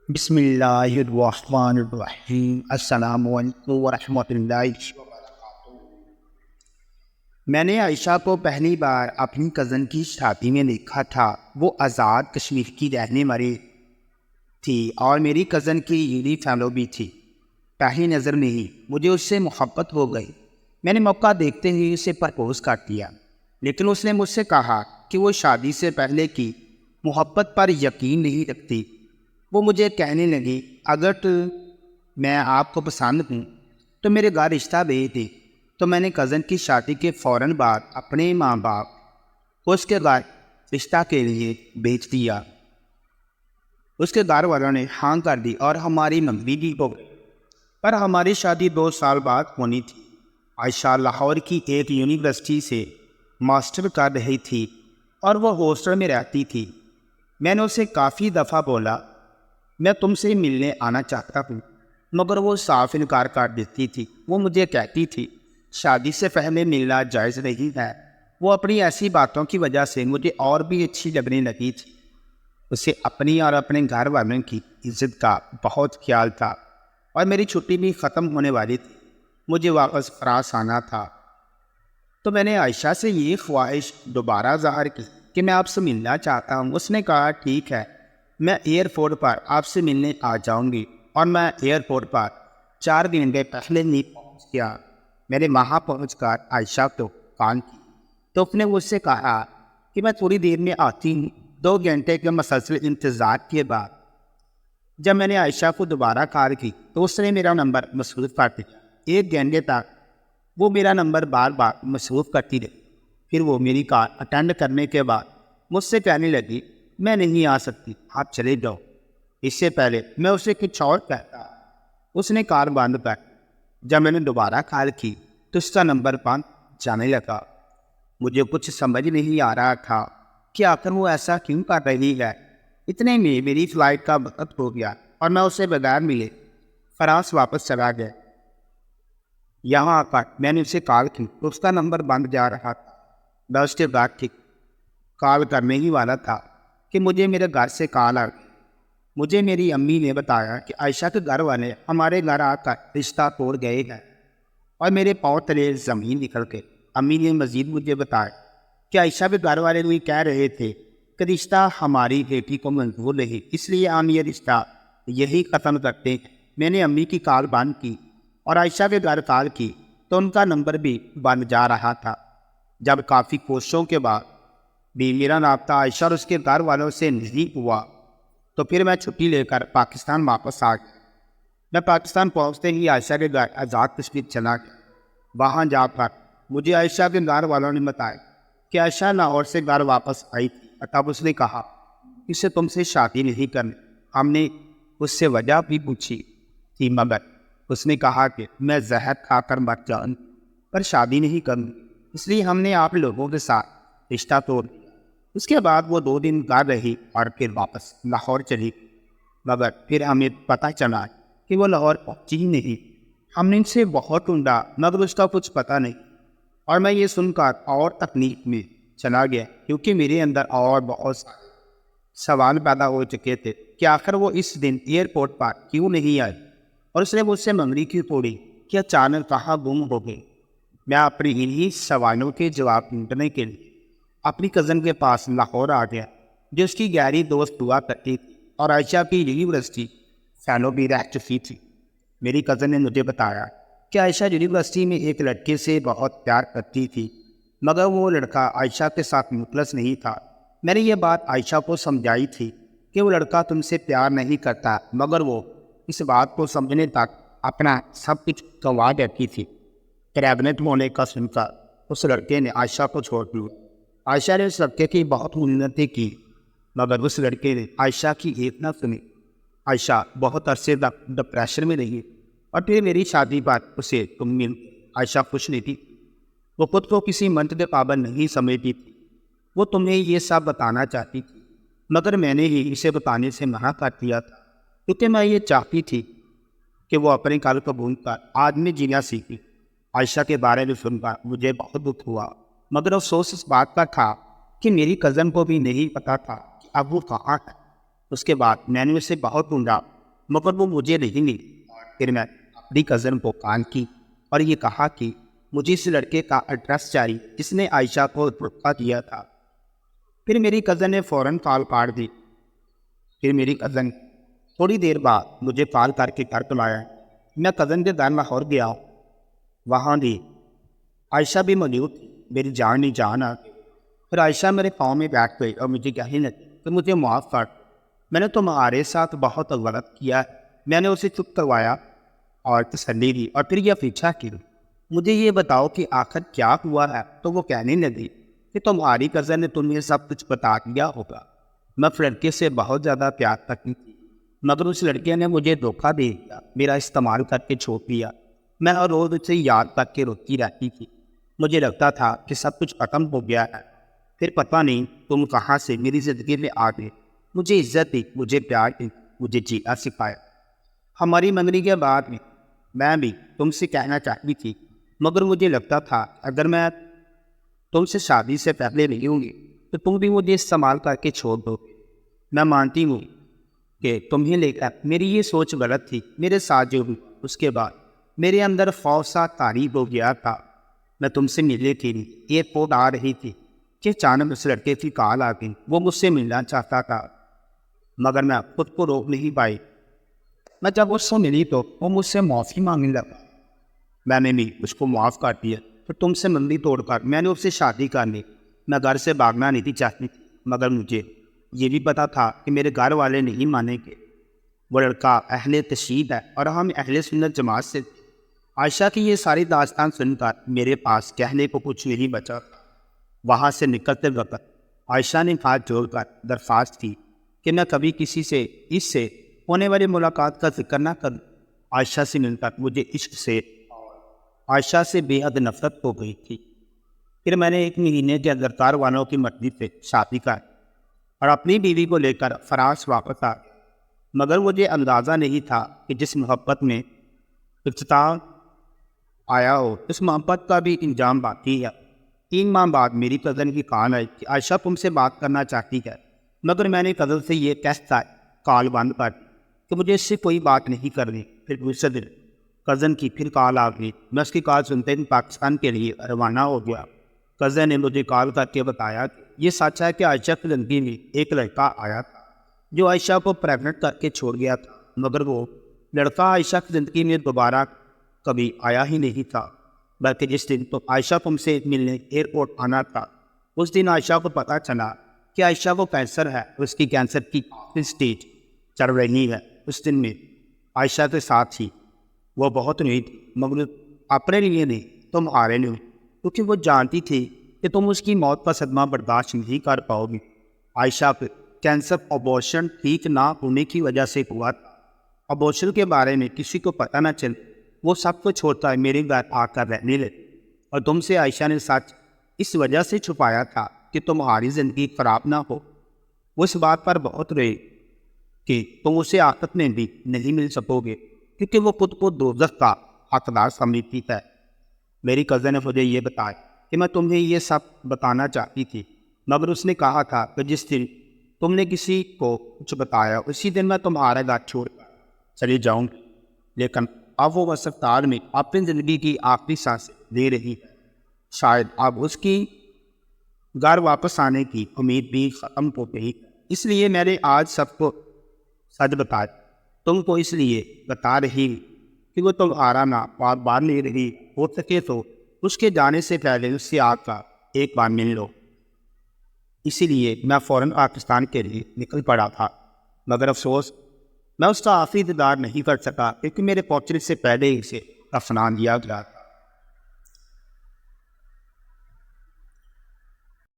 بسم اللہ الرحمن الرحیم۔ السلام علیکم ورحمۃ اللہ وبرکاتہ۔ میں نے عائشہ کو پہلی بار اپنی کزن کی شادی میں دیکھا تھا۔ وہ آزاد کشمیر کی رہنے والی تھی اور میری کزن کی یونی فیلو بھی تھی۔ پہلی نظر میں ہی مجھے اس سے محبت ہو گئی۔ میں نے موقع دیکھتے ہی اسے پرپوز کر دیا، لیکن اس نے مجھ سے کہا کہ وہ شادی سے پہلے کی محبت پر یقین نہیں رکھتی۔ وہ مجھے کہنے لگی، اگر میں آپ کو پسند ہوں تو میرے گھر رشتہ بھیج دے۔ تو میں نے کزن کی شادی کے فوراً بعد اپنے ماں باپ کو اس کے گھر رشتہ کے لیے بھیج دیا۔ اس کے گھر والوں نے ہاں کر دی اور ہماری منگنی بھی ہو گئی، پر ہماری شادی 2 سال بعد ہونی تھی۔ عائشہ لاہور کی ایک یونیورسٹی سے ماسٹر کر رہی تھی اور وہ ہاسٹل میں رہتی تھی۔ میں نے اسے کافی دفعہ بولا، میں تم سے ملنے آنا چاہتا ہوں، مگر وہ صاف انکار کر دیتی تھی۔ وہ مجھے کہتی تھی شادی سے پہلے ملنا جائز نہیں ہے۔ وہ اپنی ایسی باتوں کی وجہ سے مجھے اور بھی اچھی لگنے لگی تھی۔ اسے اپنی اور اپنے گھر والوں کی عزت کا بہت خیال تھا، اور میری چھٹی بھی ختم ہونے والی تھی۔ مجھے واپس فرانس آنا تھا، تو میں نے عائشہ سے یہ خواہش دوبارہ ظاہر کی کہ میں آپ سے ملنا چاہتا ہوں۔ اس نے کہا ٹھیک ہے، میں ایئرپورٹ پر آپ سے ملنے آ جاؤں گی، اور میں ایئرپورٹ پر 4 گھنٹے پہلے ہی پہنچ گیا۔ میں نے وہاں پہنچ کر عائشہ کو کال کی تو اس نے مجھ سے کہا کہ میں تھوڑی دیر میں آتی ہوں۔ 2 گھنٹے کے مسلسل انتظار کے بعد جب میں نے عائشہ کو دوبارہ کال کی تو اس نے میرا نمبر مسروف کر دیا۔ 1 گھنٹے تک وہ میرا نمبر بار بار مسروف کرتی رہی۔ پھر وہ میری کال اٹینڈ کرنے کے بعد مجھ سے کہنے لگی، میں نہیں آ سکتی، آپ چلے جاؤ۔ اس سے پہلے میں اسے کچھ اور کہتا، اس نے کال بند کر۔ جب میں نے دوبارہ کال کی تو اس کا نمبر بند جانے لگا۔ مجھے کچھ سمجھ نہیں آ رہا تھا کہ آخر وہ ایسا کیوں کر رہی ہے۔ اتنے میں میری فلائٹ کا وقت ہو گیا اور میں اسے بغیر ملے فرانس واپس چلا گیا۔ یہاں آ کر میں نے اسے کال کی تو اس کا نمبر بند جا رہا تھا۔ میں اس کے بعد ٹھیک کال کرنے ہی والا تھا کہ مجھے میرے گھر سے کال آ گئی۔ مجھے میری امی نے بتایا کہ عائشہ کے گھر والے ہمارے گھر آ کر رشتہ توڑ گئے ہیں، اور میرے پاؤں تلے زمین نکل گئی۔ امی نے مزید مجھے بتایا کہ عائشہ کے گھر والے بھی کہہ رہے تھے کہ رشتہ ہماری بیٹی کو منظور نہیں، اس لیے ہم یہ رشتہ یہی ختم کرتے ہیں۔ میں نے امی کی کال بند کی اور عائشہ کے گھر کال کی تو ان کا نمبر بھی بند جا رہا تھا۔ جب کافی کوششوں کے بعد بھی میرا رابطہ عائشہ اور اس کے گھر والوں سے نہیں ہوا تو پھر میں چھٹی لے کر پاکستان واپس آ گیا۔ میں پاکستان پہنچتے ہی عائشہ کے گھر آزاد کشمیر چلا گیا۔ وہاں جا کر مجھے عائشہ کے گھر والوں نے بتایا کہ عائشہ لاہور سے گھر واپس آئی تھی، تب اس نے کہا اسے تم سے شادی نہیں کرنی۔ ہم نے اس سے وجہ بھی پوچھی تھی، مگر اس نے کہا کہ میں زہر کھا کر مر جاؤں پر شادی نہیں کروں، اس لیے ہم نے آپ لوگوں کے ساتھ رشتہ توڑ دیا۔ اس کے بعد وہ 2 دن گھر رہی اور پھر واپس لاہور چلی گئی، مگر پھر ہمیں پتہ چلا کہ وہ لاہور پہنچی ہی نہیں۔ ہم نے ان سے بہت ڈھونڈا مگر اس کا کچھ پتہ نہیں، اور میں یہ سن کر اور تکلیف میں چلا گیا، کیونکہ میرے اندر اور بہت سارے سوال پیدا ہو چکے تھے کہ آخر وہ اس دن ایئرپورٹ پر کیوں نہیں آئی، اور اس نے مجھ سے منگنی کیوں توڑی، کہ اچانک کہاں گم ہو گئی۔ میں اپنی انہی سوالوں کے جواب ڈھونڈنے کے لیے اپنی کزن کے پاس لاہور آ گیا، جو اس کی گہری دوست ہوا کرتی تھی اور عائشہ کی یونیورسٹی فیلو بھی رہ چکی تھی۔ میری کزن نے مجھے بتایا کہ عائشہ یونیورسٹی میں ایک لڑکے سے بہت پیار کرتی تھی، مگر وہ لڑکا عائشہ کے ساتھ مخلص نہیں تھا۔ میں نے یہ بات عائشہ کو سمجھائی تھی کہ وہ لڑکا تم سے پیار نہیں کرتا، مگر وہ اس بات کو سمجھنے تک اپنا سب کچھ گنوا دیتی تھی۔ پریگننٹ ہونے کا سن کر اس لڑکے نے عائشہ کو چھوڑ دیا۔ عائشہ نے اس لڑکے کی بہت منتیں کی، مگر اس لڑکے نے عائشہ کی ایک نہ سنی۔ عائشہ بہت عرصے تک ڈپریشن میں رہی، اور پھر میری شادی پر اسے تم مل۔ عائشہ خوش نہیں تھی، وہ خود کو کسی منت کے پابند نہیں سمجھتی تھی۔ وہ تمہیں یہ سب بتانا چاہتی تھی، مگر میں نے ہی اسے بتانے سے منع کر دیا تھا، کیونکہ میں یہ چاہتی تھی کہ وہ اپنے کل کو بھول کر آج میں جینا سیکھی۔ عائشہ کے بارے میں سن کر مجھے بہت دکھ ہوا، مگر افسوس اس بات کا تھا کہ میری کزن کو بھی نہیں پتا تھا کہ اب وہ کہاں ہے۔ اس کے بعد میں نے اسے بہت ڈھونڈا مگر وہ مجھے نہیں ملی۔ پھر میں اپنی کزن کو کال کی اور یہ کہا کہ مجھے اس لڑکے کا ایڈریس چاہیے جس نے عائشہ کو دھوکہ دیا تھا۔ پھر میری کزن نے فوراً کال کاٹ دی۔ پھر میری کزن تھوڑی دیر بعد مجھے کال کر کے گھر بلایا۔ میں کزن کے گھر لاہور گیا، وہاں بھی عائشہ بھی موجود تھی۔ میری جان نہیں جان آ گئی۔ پھر عائشہ میرے پاؤں میں بیٹھ گئی اور مجھے کہنے لگی کہ مجھے معاف کر، میں نے تمہارے ساتھ بہت غلط کیا ہے۔ میں نے اسے چپ کروایا اور تسلی دی اور پھر یہ پیچھا کی، مجھے یہ بتاؤ کہ آخر کیا ہوا ہے؟ تو وہ کہنے لگی کہ تمہاری کزن نے تمہیں سب کچھ بتا دیا ہوگا۔ میں اس لڑکے سے بہت زیادہ پیار کرتی تھی، مگر اس لڑکے نے مجھے دھوکہ دے دیا، میرا استعمال کر کے چھوڑ دیا۔ میں ہر روز اسے یاد کر کے روتی رہتی تھی۔ مجھے لگتا تھا کہ سب کچھ ختم ہو گیا ہے۔ پھر پتہ نہیں تم کہاں سے میری زندگی میں آ گئے، مجھے عزت دی، مجھے پیار دی، مجھے جینا سکھایا۔ ہماری منگنی کے بعد میں بھی تم سے کہنا چاہتی تھی، مگر مجھے لگتا تھا اگر میں تم سے شادی سے پہلے نہیں ہوں گی تو تم بھی مجھے استعمال کر کے چھوڑ دو گے۔ میں مانتی ہوں کہ تمہیں لے کر میری یہ سوچ غلط تھی۔ میرے ساتھ جو ہوئی اس کے بعد میرے اندر خوف سا طاری ہو گیا تھا۔ میں تم سے ملنے کے لیے ایئرپورٹ آ رہی تھی کہ اچانک اس لڑکے کی کال آ گئی۔ وہ مجھ سے ملنا چاہتا تھا مگر میں خود کو روک نہیں پائی۔ میں جب اس سے ملی تو وہ مجھ سے معافی مانگنے لگا۔ میں نے بھی اس کو معاف کر دیا۔ پھر تم سے منگنی توڑ کر میں نے اس سے شادی کر لی۔ میں گھر سے بھاگنا نہیں تھی چاہتی تھی، مگر مجھے یہ بھی پتا تھا کہ میرے گھر والے نہیں مانیں گے۔ وہ لڑکا اہل تشیع ہے اور ہم اہل سنت جماعت سے تھے۔ عائشہ کی یہ ساری داستان سن کر میرے پاس کہنے کو کچھ نہیں بچا۔ وہاں سے نکلتے وقت عائشہ نے ہاتھ جوڑ کر درخواست کی کہ میں کبھی کسی سے اس سے ہونے والی ملاقات کا ذکر نہ کروں۔ عائشہ سے مل کر مجھے عشق سے عائشہ سے بے حد نفرت ہو گئی تھی۔ پھر میں نے 1 مہینے کے اندر کار والوں کی مرضی سے شادی کر اور اپنی بیوی کو لے کر فرانس واپس آ گیا۔ مگر مجھے اندازہ نہیں تھا کہ جس محبت میں اختتام آیا ہو اس محبت کا بھی انجام باقی ہے۔ 3 ماہ بعد میری کزن کی کال آئی کہ عائشہ تم سے بات کرنا چاہتی ہے، مگر میں نے کزن سے یہ کہتا کال بند کر دی کہ مجھے اس سے کوئی بات نہیں کرنی۔ پھر دوسرے دن کزن کی پھر کال آ گئی۔ میں اس کی کال سنتے ہی پاکستان کے لیے روانہ ہو گیا۔ کزن نے مجھے کال کر کے بتایا کہ یہ سچ ہے کہ عائشہ کی زندگی میں ایک لڑکا آیا تھا جو عائشہ کو پریگننٹ کر کے چھوڑ گیا تھا، مگر وہ لڑکا عائشہ کی زندگی میں دوبارہ کبھی آیا ہی نہیں تھا، بلکہ جس دن تو عائشہ تم سے ملنے ایئرپورٹ آنا تھا اس دن عائشہ کو پتہ چلا کہ عائشہ کو کینسر ہے، اس کی کینسر کی اسٹیج چل رہی ہے۔ اس دن میں عائشہ کے ساتھ ہی وہ بہت روئی تھی، مگر اپنے لیے نہیں تمہارے لیے، کیونکہ وہ جانتی تھی کہ تم اس کی موت کا صدمہ برداشت نہیں کر پاؤ گی۔ عائشہ کو کینسر ابورشن ٹھیک نہ ہونے کی وجہ سے ہوا تھا۔ ابورشن کے بارے میں کسی کو پتہ نہ چل، وہ سب کو چھوڑتا ہے میرے گھر آ کر رہنے لگی، اور تم سے عائشہ نے سچ اس وجہ سے چھپایا تھا کہ تمہاری زندگی خراب نہ ہو۔ وہ اس بات پر بہت روئی کہ تم اسے آخرت میں بھی نہیں مل سکو گے، کیونکہ وہ خود کو دوزخ کا حقدار سمجھتی ہے۔ میری کزن نے مجھے یہ بتایا کہ میں تمہیں یہ سب بتانا چاہتی تھی، مگر اس نے کہا تھا کہ جس دن تم نے کسی کو کچھ بتایا اسی دن میں تمہارا گھر چھوڑ کر چلی جاؤں گی۔ لیکن اب وہ ہسپتال میں اپنی زندگی کی آخری سانس لے رہی ہے۔ شاید اب اس کی گھر واپس آنے کی امید بھی ختم ہو گئی، اس لیے میں نے آج سب کو سچ بتایا۔ تم کو اس لیے بتا رہی کہ وہ تمہارا نام بار بار لے رہی، ہو سکے تو اس کے جانے سے پہلے اس سے آ کر ایک بار مل لو۔ اسی لیے میں فوراً پاکستان کے لیے نکل پڑا تھا، مگر افسوس میں اس کا آخری دیدار نہیں کر سکا کیونکہ میرے پہنچنے سے پہلے ہی اسے دفنا دیا گیا۔